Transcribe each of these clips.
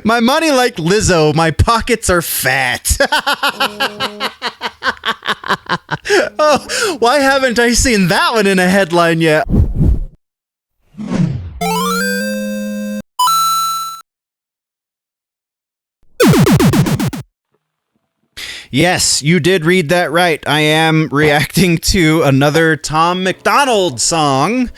My money like Lizzo. My pockets are fat. Oh, why haven't I seen that one in a headline yet? Yes, you did read that right. I am reacting to another Tom MacDonald song.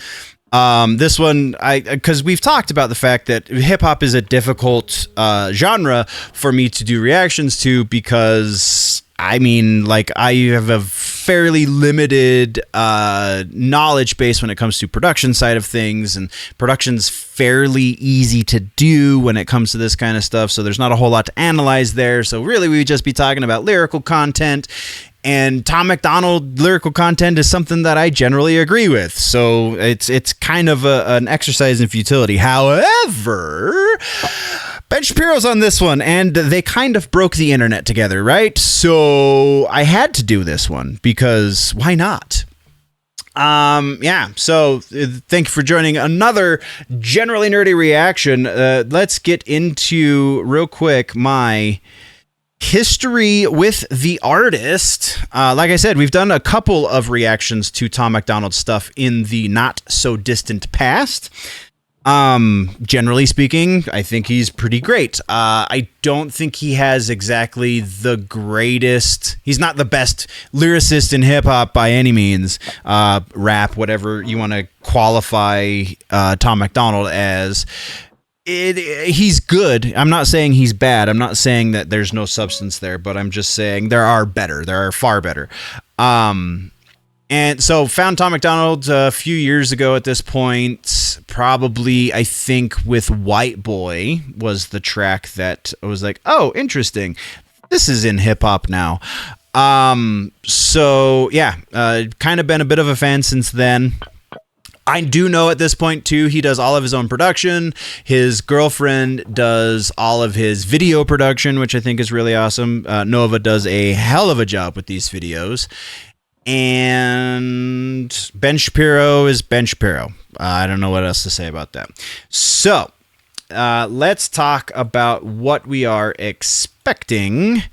This one, because we've talked about the fact that hip hop is a difficult genre for me to do reactions to because, I mean, like, I have a fairly limited knowledge base when it comes to production side of things, and production's fairly easy to do when it comes to this kind of stuff, so there's not a whole lot to analyze there. So really we would just be talking about lyrical content, and Tom MacDonald lyrical content is something that I generally agree with, so it's kind of an exercise in futility. However, Ben Shapiro's on this one, and they kind of broke the internet together, right? So I had to do this one because why not? Yeah, so thank you for joining another generally nerdy reaction. Let's get into real quick my history with the artist. Like I said, we've done a couple of reactions to Tom MacDonald stuff in the not so distant past. Generally speaking, I think he's pretty great. I don't think he has exactly the greatest, he's not the best lyricist in hip hop by any means, rap, whatever you want to qualify, Tom MacDonald as. He's good. I'm not saying he's bad. I'm not saying that there's no substance there, but I'm just saying there are far better. And so found Tom MacDonald a few years ago at this point, probably, I think, with White Boy was the track that I was like, oh, interesting. This is in hip hop now. So yeah, kind of been a bit of a fan since then. I do know at this point, too, he does all of his own production. His girlfriend does all of his video production, which I think is really awesome. Nova does a hell of a job with these videos. And Ben Shapiro is Ben Shapiro. I don't know what else to say about that. So let's talk about what we are expecting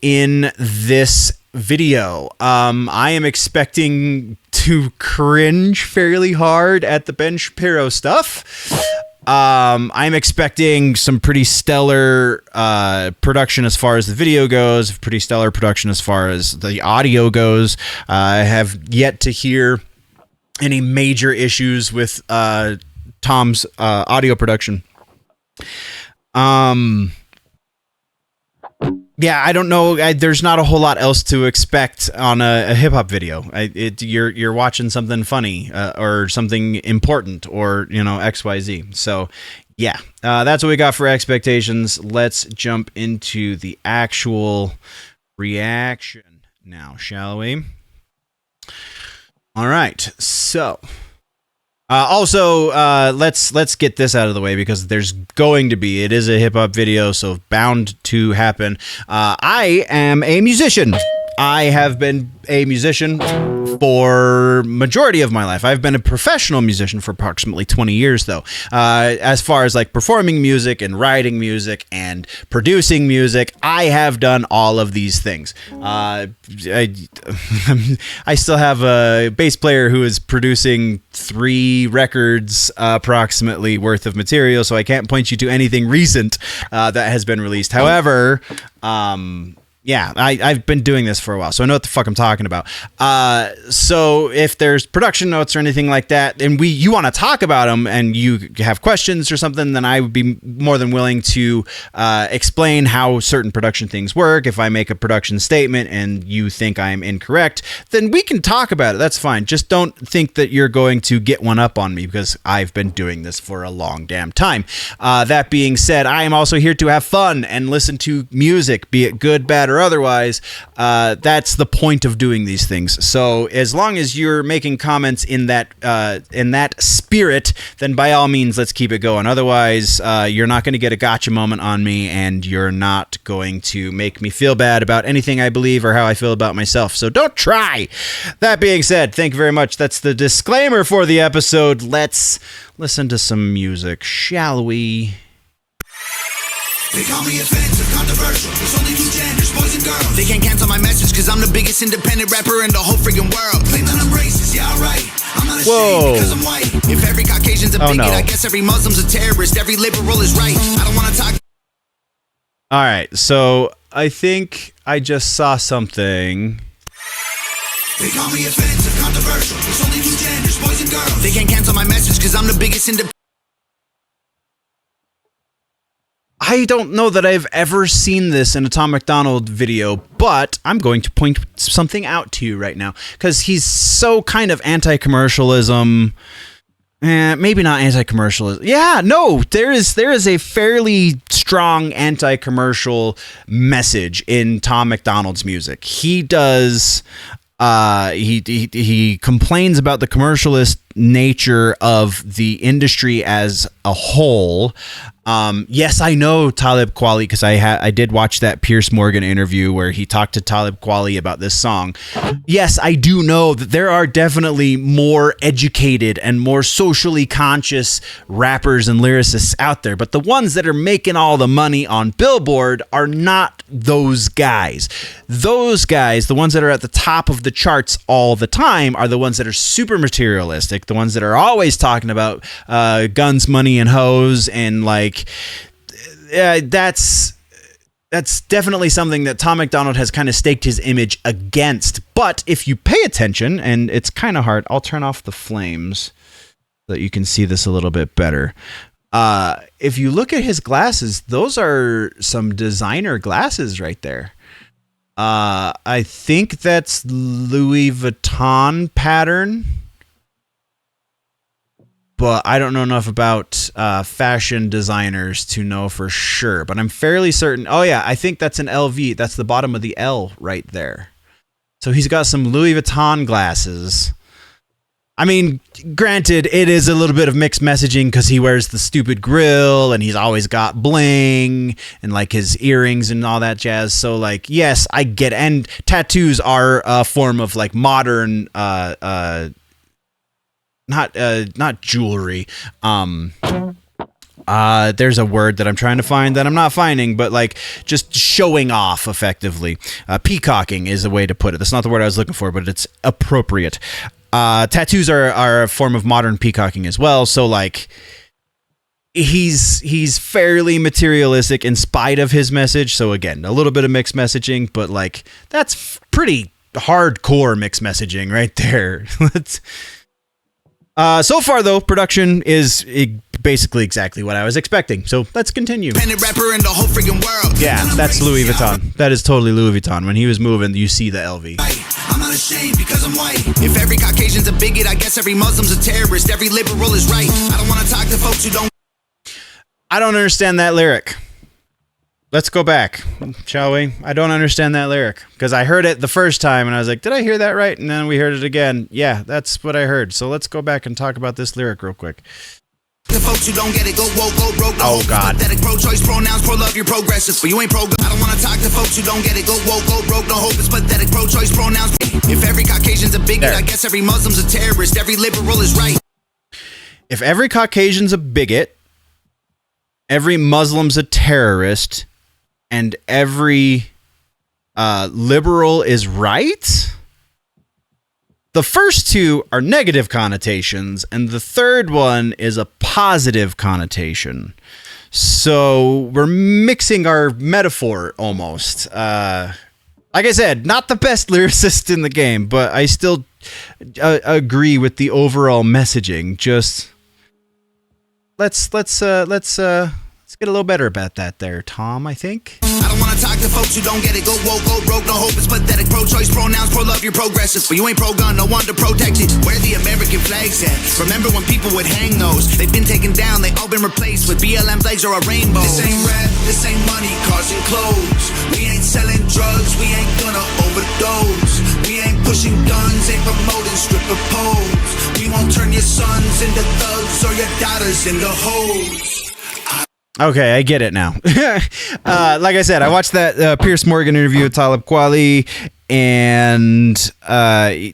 in this video. I am expecting to cringe fairly hard at the Ben Shapiro stuff. I'm expecting some pretty stellar production as far as the video goes, pretty stellar production as far as the audio goes. I have yet to hear any major issues with Tom's audio production. Yeah, I don't know. There's not a whole lot else to expect on a hip hop video. You're watching something funny or something important, or XYZ. So yeah, that's what we got for expectations. Let's jump into the actual reaction now, shall we? All right, so. Also, let's get this out of the way because there's going to be, it is a hip hop video, so bound to happen. I am a musician. I have been a musician for majority of my life. I've been a professional musician for approximately 20 years, though. As far as like performing music and writing music and producing music, I have done all of these things. I still have a bass player who is producing 3 records approximately worth of material, so I can't point you to anything recent that has been released. However, yeah, I've been doing this for a while, so I know what the fuck I'm talking about. So if there's production notes or anything like that, and you want to talk about them and you have questions or something, then I would be more than willing to explain how certain production things work. If I make a production statement and you think I'm incorrect, then we can talk about it. That's fine. Just don't think that you're going to get one up on me because I've been doing this for a long damn time. That being said, I am also here to have fun and listen to music, be it good, bad, or otherwise. That's the point of doing these things. So as long as you're making comments in that spirit, then by all means, let's keep it going. Otherwise, you're not going to get a gotcha moment on me, and you're not going to make me feel bad about anything I believe or how I feel about myself. So don't try. That being said, thank you very much. That's the disclaimer for the episode. Let's listen to some music, shall we? They call me offensive, controversial. There's only two genders, boys and girls. They can't cancel my message cause I'm the biggest independent rapper in the whole freaking world. Claim that I'm racist, yeah, alright. I'm not ashamed because I'm white. If every Caucasian's a bigot, I guess every Muslim's a terrorist. Every liberal is right. I don't want to talk. All right, so I think I just saw something. They call me offensive, controversial. There's only two genders, boys and girls. They can't cancel my message cause I'm the biggest independent. I don't know that I've ever seen this in a Tom MacDonald video, but I'm going to point something out to you right now because he's so kind of anti-commercialism. Maybe not anti-commercialism. Yeah, no, there is a fairly strong anti-commercial message in Tom MacDonald's music. He does. He complains about the commercialist nature of the industry as a whole. Yes, I know Talib Kweli because I did watch that Piers Morgan interview where he talked to Talib Kweli about this song. Yes, I do know that there are definitely more educated and more socially conscious rappers and lyricists out there, but the ones that are making all the money on Billboard are not those guys. Those guys, the ones that are at the top of the charts all the time, are the ones that are super materialistic, the ones that are always talking about guns, money, and hoes, and like that's definitely something that Tom MacDonald has kind of staked his image against. But if you pay attention, and it's kind of hard, I'll turn off the flames so that you can see this a little bit better. If you look at his glasses, those are some designer glasses right there. I think that's Louis Vuitton pattern, but I don't know enough about fashion designers to know for sure. But I'm fairly certain. Oh yeah, I think that's an LV. That's the bottom of the L right there. So he's got some Louis Vuitton glasses. I mean, granted, it is a little bit of mixed messaging because he wears the stupid grill and he's always got bling and like his earrings and all that jazz. So like, yes, I get it. And tattoos are a form of like modern, not jewelry. There's a word that I'm trying to find that I'm not finding, but like just showing off effectively. Peacocking is a way to put it. That's not the word I was looking for, but it's appropriate. Tattoos are a form of modern peacocking as well. So like he's fairly materialistic in spite of his message. So again, a little bit of mixed messaging, but like that's pretty hardcore mixed messaging right there. So far though, production is basically exactly what I was expecting. So let's continue. Rapper in the whole freaking world. Yeah, that's Louis Vuitton. That is totally Louis Vuitton. When he was moving, you see the LV. I'm not ashamed because I'm white. If every Caucasian's a bigot, I guess every Muslim's a terrorist. Every liberal is right. I don't want to talk to folks who don't. I don't understand that lyric. Let's go back, shall we? I don't understand that lyric because I heard it the first time and I was like, did I hear that right? And then we heard it again. Yeah, that's what I heard. So let's go back and talk about this lyric real quick. The folks who don't get it, go woke, go broke. Oh God. Pathetic, pro-choice, pronouns, pro-love, you're progressive, but you ain't pro-gun. I don't want to talk to folks who don't get it, go woke, go broke. No hope is pathetic, pro-choice, pronouns. If every Caucasian's a bigot, I guess every Muslim's a terrorist. Every liberal is right. If every Caucasian's a bigot, every Muslim's a terrorist, and every liberal is right? The first two are negative connotations, and the third one is a positive connotation. So we're mixing our metaphor almost. Like I said, not the best lyricist in the game, but I still agree with the overall messaging. Just let's get a little better about that there, Tom, I think. I don't want to talk to folks who don't get it, go woke, go broke. No hope is pathetic, pro-choice, pronouns, pro-love, you're progressive, but you ain't pro-gun, no one to protect it. Where the American flags at? Remember when people would hang those? They've been taken down, they all been replaced with BLM flags or a rainbow. This ain't rap, this ain't money, cars and clothes. We ain't selling drugs, we ain't gonna overdose. We ain't pushing guns, ain't promoting stripper poles. We won't turn your sons into thugs or your daughters into hoes. Okay, I get it now. Like I said, I watched that Piers Morgan interview with Talib Kweli, and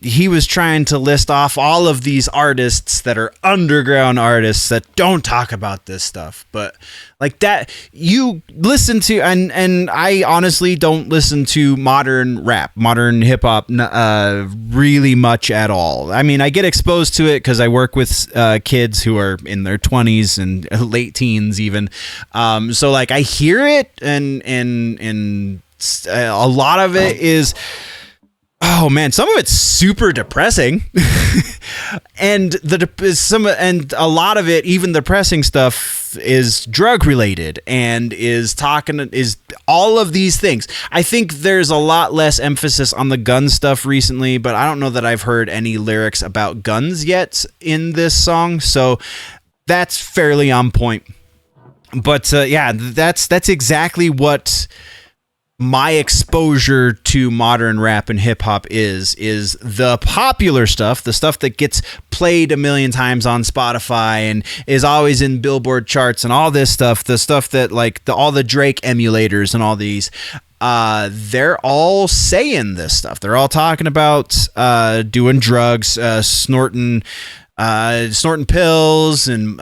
he was trying to list off all of these artists that are underground artists that don't talk about this stuff, but like that you listen to, and I honestly don't listen to modern rap, modern hip hop really much at all. I mean, I get exposed to it because I work with kids who are in their 20s and late teens even, so like I hear it, and a lot of it is, oh man, some of it's super depressing, and a lot of it, even depressing stuff, is drug related and is all of these things. I think there's a lot less emphasis on the gun stuff recently, but I don't know that I've heard any lyrics about guns yet in this song, so that's fairly on point. But yeah, that's exactly what my exposure to modern rap and hip hop is the popular stuff, the stuff that gets played a million times on Spotify and is always in Billboard charts and all this stuff, the stuff that like all the Drake emulators and all these, they're all saying this stuff. They're all talking about doing drugs, snorting pills, and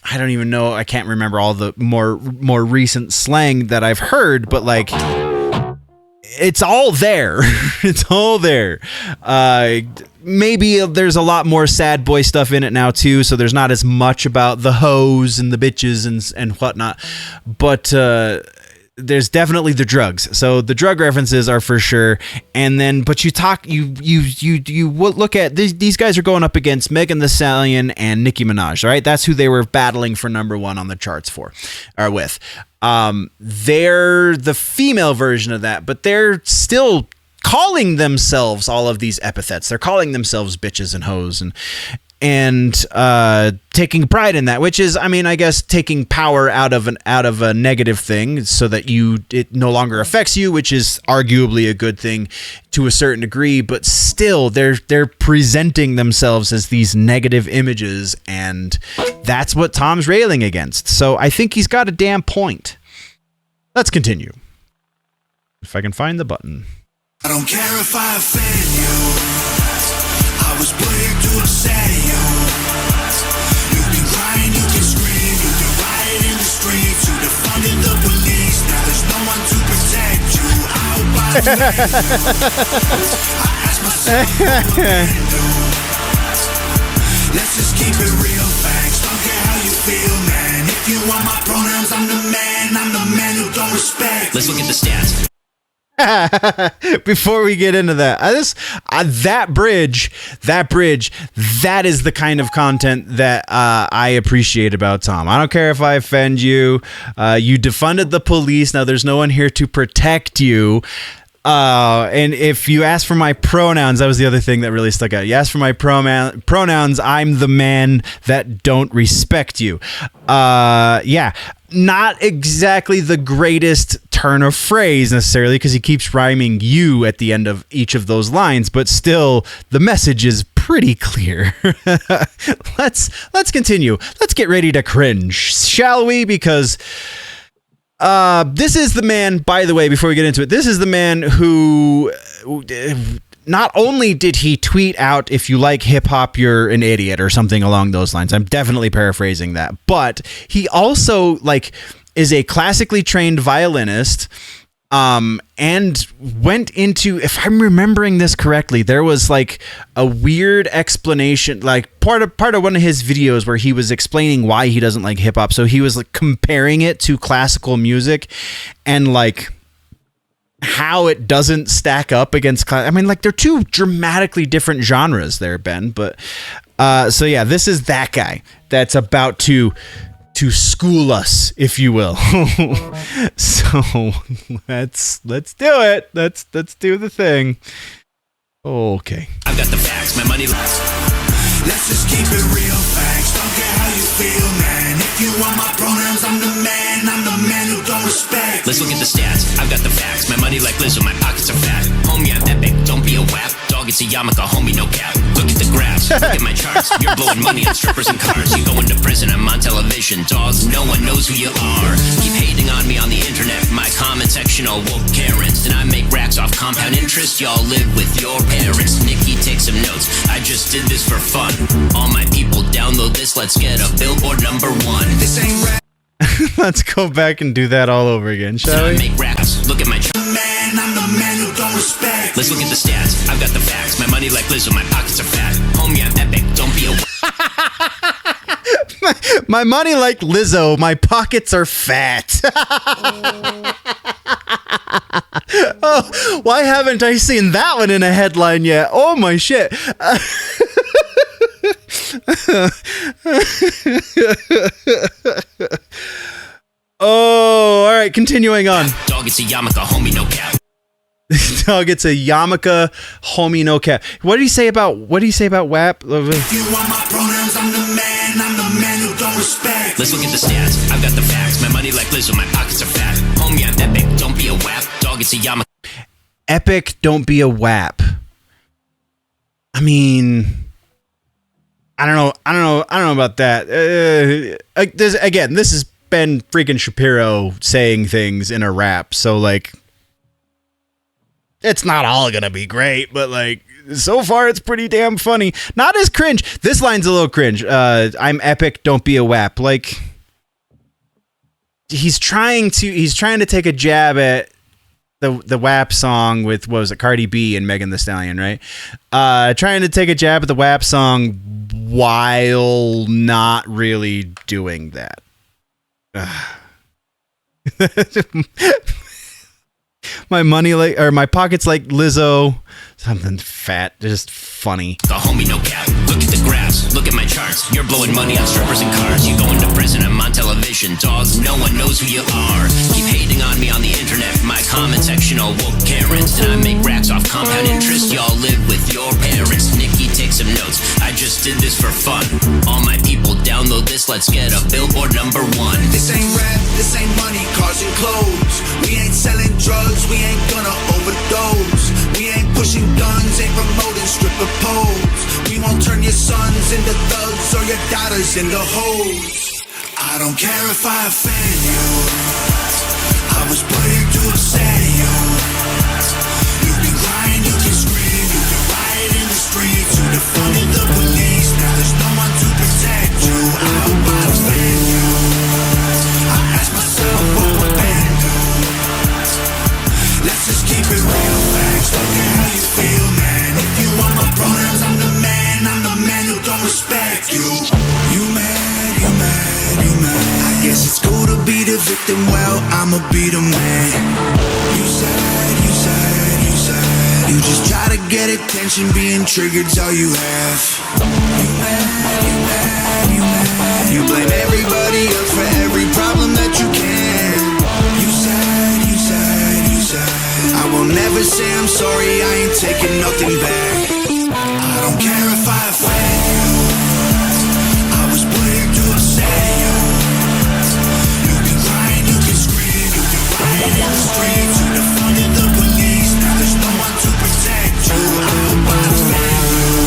I don't even know, I can't remember all the more recent slang that I've heard, but like it's all there. It's all there. Maybe there's a lot more sad boy stuff in it now too, so there's not as much about the hoes and the bitches and whatnot, but there's definitely the drugs. So the drug references are for sure. And then, but you look at these guys are going up against Megan Thee Stallion and Nicki Minaj, right? That's who they were battling for #1 on the charts with. They're the female version of that, but they're still calling themselves all of these epithets. They're calling themselves bitches and hoes and taking pride in that, which is, I mean, I guess taking power out of a negative thing so that it no longer affects you, which is arguably a good thing to a certain degree, but still they're presenting themselves as these negative images, and that's what Tom's railing against. So I think he's got a damn point. Let's continue. If I can find the button. I don't care if I offend you. I was put here to upset you. You can cry and you can scream. You can riot in the streets. You defunded the police. Now there's no one to protect you. I hope I ask myself what I can do. Let's just keep it real, facts. Don't care how you feel, man. If you want my pronouns, I'm the man. I'm the man who don't respect. Let's look at the stats. Before we get into that, that bridge, that is the kind of content that I appreciate about Tom. I don't care if I offend you. You defunded the police. Now there's no one here to protect you. And if you ask for my pronouns, that was the other thing that really stuck out. You ask for my pronouns, I'm the man that don't respect you. Yeah, not exactly the greatest turn of phrase necessarily, because he keeps rhyming you at the end of each of those lines, but still the message is pretty clear. Let's continue. Let's get ready to cringe, shall we? Because this is the man, by the way, before we get into it, this is the man who not only did he tweet out, if you like hip hop, you're an idiot, or something along those lines. I'm definitely paraphrasing that, but he also is a classically trained violinist, and went into, if I'm remembering this correctly, there was like a weird explanation, like part of one of his videos where he was explaining why he doesn't like hip hop. So he was like comparing it to classical music and like how it doesn't stack up against I mean, like they're two dramatically different genres there, Ben. But so yeah, this is that guy that's about to school us, if you will. So let's do it. Let's do the thing. Okay. I've got the facts, my money. Let's just keep it real, facts. Don't care how you feel, man. If you want my pronouns, I'm the man. I'm the man who don't respect. Let's look at the stats. I've got the facts, my money like Lizzo, my pockets are fat. Homie, I'm epic, don't be a whap. Dog, it's a yarmulke, homie, no cap. Look at the graphs, look at my charts. You're blowing money on strippers and cars. You going to prison, I'm on television. Dog, no one knows who you are. Keep hating on me on the internet. My comments sectional woke Karens, and I make racks off compound interest. Y'all live with your parents. Nikki, take some notes. I just did this for fun. All my people, download this. Let's get a Billboard #1. This ain't rap. Let's go back and do that all over again, shall I we? make racks. Look at my Man, I'm the man who don't respect. Let's look at the stats. I've got the facts. My money like Lizzo. My pockets are fat. Homie, I'm epic. Don't be a My money like Lizzo, my pockets are fat. Oh, why haven't I seen that one in a headline yet? Oh my shit. Oh, all right, continuing on. dog. It's a yarmulke, homie, no cap. Dog, it's a yarmulke, homie, no cap. What do you say about WAP? If you want my pronouns, I'm the man who don't respect. Let's look at the stats. I've got the facts. My money like Lizzo. My pockets are fat. Homie, I'm epic. Don't be a wap. Dog, it's a yarmulke. Epic, don't be a WAP. I mean, I don't know about that. This has been freaking Shapiro saying things in a rap, so like, it's not all gonna be great, but like, so far it's pretty damn funny. Not as cringe. This line's a little cringe. I'm epic, don't be a WAP. Like, he's trying to take a jab at the WAP song with, what was it, Cardi B and Megan Thee Stallion, right? Trying to take a jab at the WAP song while not really doing that. My money like, or my pockets like Lizzo, something fat, just funny. The homie, no cap. Look at the graphs. Look at my charts. You're blowing money on strippers and cars. You going to prison. I'm on television. Dogs, no one knows who you are. Keep hating on me on the internet. My comment section all woke Karens, and I make racks off compound interest. Y'all live with your parents. Nikki, take some notes. I just did this for fun. All my people, download this. Let's get a Billboard #1. This ain't rap, this ain't money, cars and clothes. We ain't selling drugs, we ain't gonna overdose. We ain't pushing guns, ain't promoting stripper poles. We won't turn your sons into thugs or your daughters into hoes. I don't care if I offend you. I was put here to upset you. You can cry and you can scream, you can riot in the streets. You defunded the police, now there's no one to protect you. I hope I offend you. I ask myself what would Ben do. Let's just keep it real facts. Look at how you feel, man. If you want my pronouns, I'm the man who don't respect you. You mad, you mad, you mad. I guess it's cool to be the victim, well, I'ma be the man. You sad, you sad, you sad. You just try to get attention, being triggered's all you have. You mad, you mad, you mad. You blame everybody else for every problem that you can. You sad, you sad, you sad. I will never say I'm sorry, I ain't taking nothing back. I don't care if I offend you. I was put here to upset you. You can cry and you can scream, you can riot in the streets. You defunded the police, now there's no one to protect you. I hope I offend you.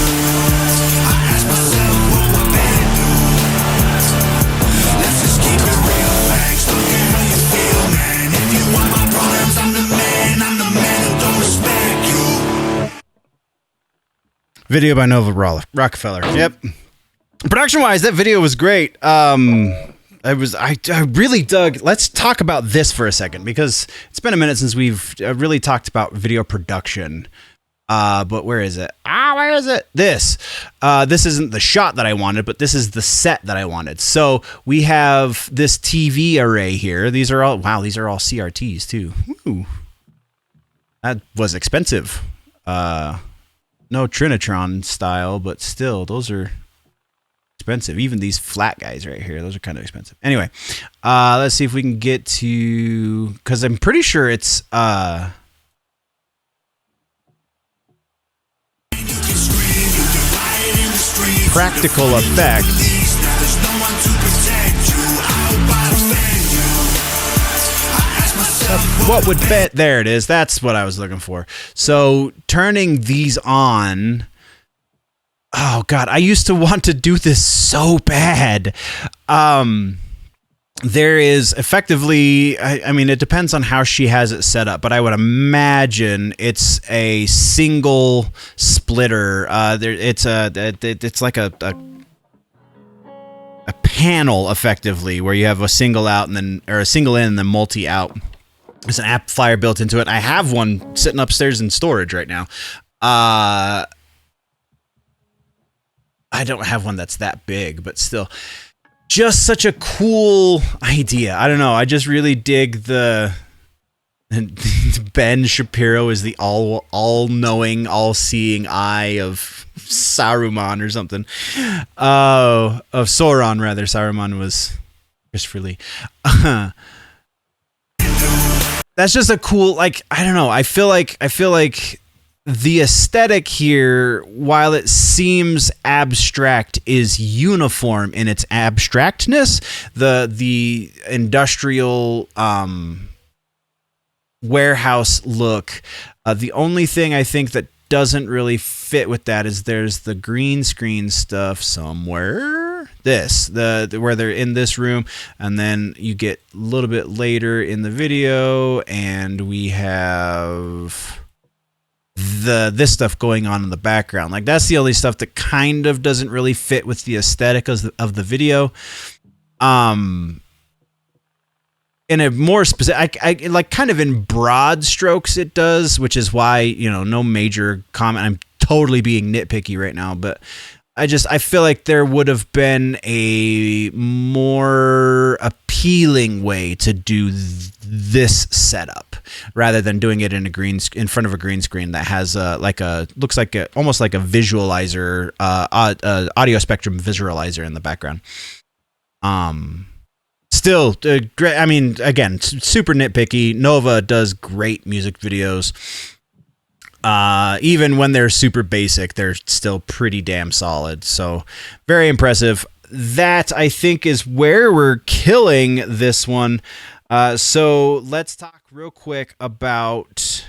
I ask myself what would Ben do. Let's just keep it real facts. Look at how you feel, man. If you want my pronouns, I'm the man who don't respect you. Video by Nova Rockefeller. Yep. Production wise, that video was great. I really dug. Let's talk about this for a second, because it's been a minute since we've really talked about video production. But where is it? Where is it? This isn't the shot that I wanted, but this is the set that I wanted. So we have this TV array here. These are all CRTs too. Ooh. That was expensive. No Trinitron style, but still, those are expensive. Even these flat guys right here, those are kind of expensive. Anyway, let's see if we can get to, because I'm pretty sure it's practical effect. What would fit? There it is. That's what I was looking for. So turning these on. Oh God, I used to want to do this so bad. there is effectively, I mean, it depends on how she has it set up, but I would imagine it's a single splitter. It's like a panel effectively where you have a single out and then, or a single in and then multi out. There's an amplifier built into it. I have one sitting upstairs in storage right now. I don't have one that's that big, but still. Just such a cool idea. I don't know. I just really dig the Ben Shapiro is the all-knowing, all-seeing eye of Saruman or something. Of Sauron, rather. Saruman was Christopher Lee. That's just a cool, like, I don't know. I feel like the aesthetic here, while it seems abstract, is uniform in its abstractness. The industrial warehouse look. The only thing I think that doesn't really fit with that is there's the green screen stuff somewhere. Where they're in this room, and then you get a little bit later in the video, and we have this stuff going on in the background. Like, that's the only stuff that kind of doesn't really fit with the aesthetic of the video. In a more specific, I like kind of in broad strokes it does, which is why, no major comment. I'm totally being nitpicky right now, but I feel like there would have been a more appealing way to do this setup rather than doing it in front of a green screen that has almost like a visualizer, audio spectrum visualizer in the background. Still, great. I mean, again, super nitpicky. Nova does great music videos. Even when they're super basic, they're still pretty damn solid. So very impressive. That, I think, is where we're killing this one. So let's talk real quick about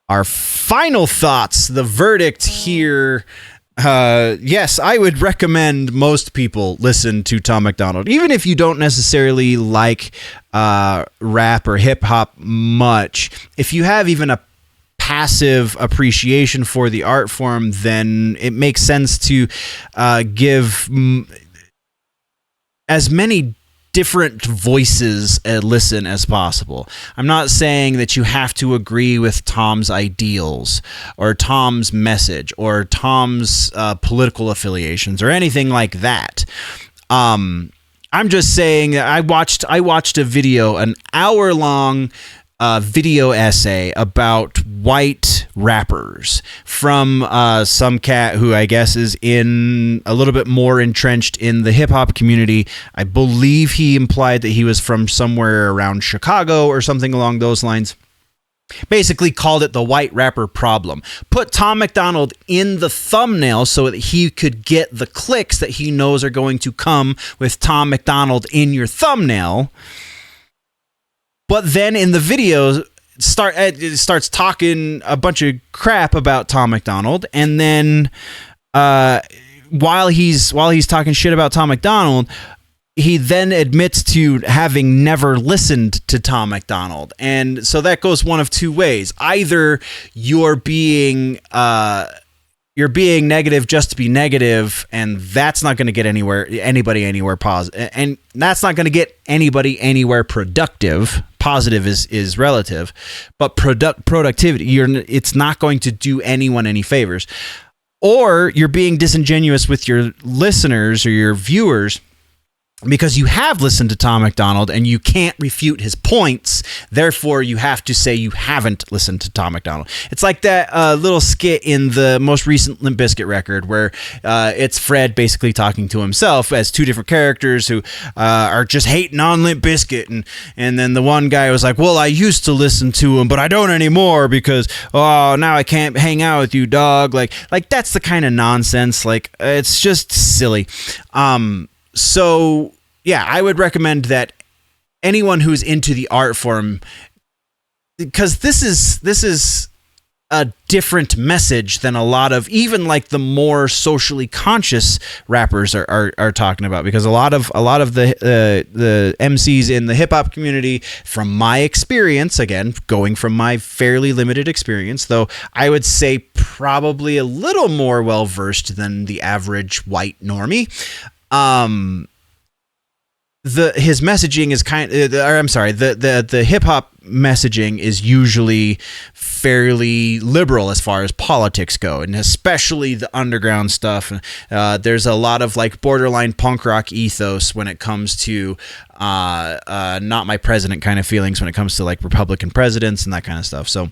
our final thoughts, the verdict here. Yes, I would recommend most people listen to Tom MacDonald, even if you don't necessarily like rap or hip hop much. If you have even a passive appreciation for the art form, then it makes sense to give as many different voices a listen as possible. I'm not saying that you have to agree with Tom's ideals or Tom's message or Tom's political affiliations or anything like that. I'm just saying that I watched a video, an hour-long video essay about white rappers from some cat who I guess is in a little bit more entrenched in the hip hop community. I believe he implied that he was from somewhere around Chicago or something along those lines. Basically called it the white rapper problem. Put Tom MacDonald in the thumbnail so that he could get the clicks that he knows are going to come with Tom MacDonald in your thumbnail. But then in the video, it starts talking a bunch of crap about Tom MacDonald, and then while he's talking shit about Tom MacDonald, he then admits to having never listened to Tom MacDonald, and so that goes one of two ways: either you're being negative just to be negative, and that's not going to get anybody anywhere positive, and that's not going to get anybody anywhere productive. Positive is relative, but productivity, it's not going to do anyone any favors. Or you're being disingenuous with your listeners or your viewers because you have listened to Tom MacDonald and you can't refute his points. Therefore, you have to say you haven't listened to Tom MacDonald. It's like that little skit in the most recent Limp Bizkit record where it's Fred basically talking to himself as two different characters who are just hating on Limp Bizkit. And then the one guy was like, well, I used to listen to him, but I don't anymore because, now I can't hang out with you, dog. Like that's the kind of nonsense. Like, it's just silly. So, yeah, I would recommend that anyone who's into the art form, because this is a different message than a lot of even like the more socially conscious rappers are talking about, because a lot of the MCs in the hip hop community, from my experience, again going from my fairly limited experience, though I would say probably a little more well versed than the average white normie, his messaging is the hip hop messaging is usually fairly liberal as far as politics go, and especially the underground stuff. There's a lot of like borderline punk rock ethos when it comes to not my president kind of feelings when it comes to like Republican presidents and that kind of stuff. So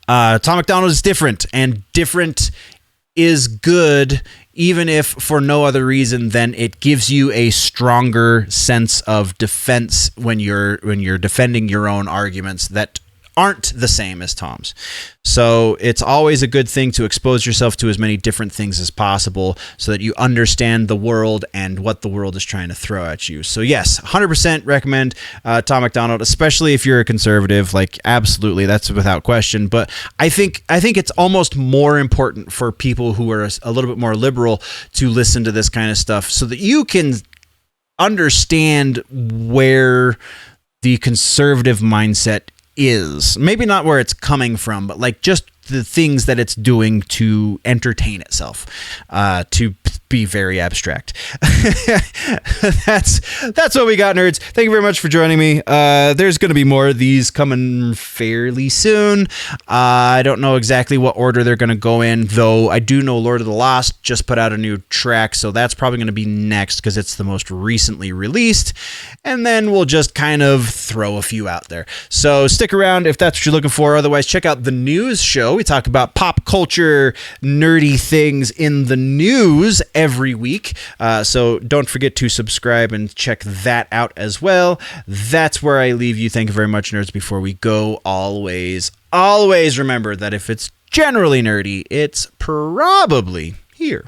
Tom MacDonald is different, and different is good, even if for no other reason than it gives you a stronger sense of defense when you're defending your own arguments that aren't the same as Tom's. So it's always a good thing to expose yourself to as many different things as possible so that you understand the world and what the world is trying to throw at you. So yes, 100% recommend Tom MacDonald, especially if you're a conservative. Like, absolutely, that's without question. But I think it's almost more important for people who are a little bit more liberal to listen to this kind of stuff so that you can understand where the conservative mindset is. Maybe not where it's coming from, but like just the things that it's doing to entertain itself, to be very abstract. That's what we got, nerds. Thank you very much for joining me. There's going to be more of these coming fairly soon. I don't know exactly what order they're going to go in, though I do know Lord of the Lost just put out a new track, so that's probably going to be next because it's the most recently released, and then we'll just kind of throw a few out there. So stick around if that's what you're looking for. Otherwise, check out the news show. We talk about pop culture, nerdy things in the news every week. So don't forget to subscribe and check that out as well. That's where I leave you. Thank you very much, nerds. Before we go, always remember that if it's generally nerdy, it's probably here.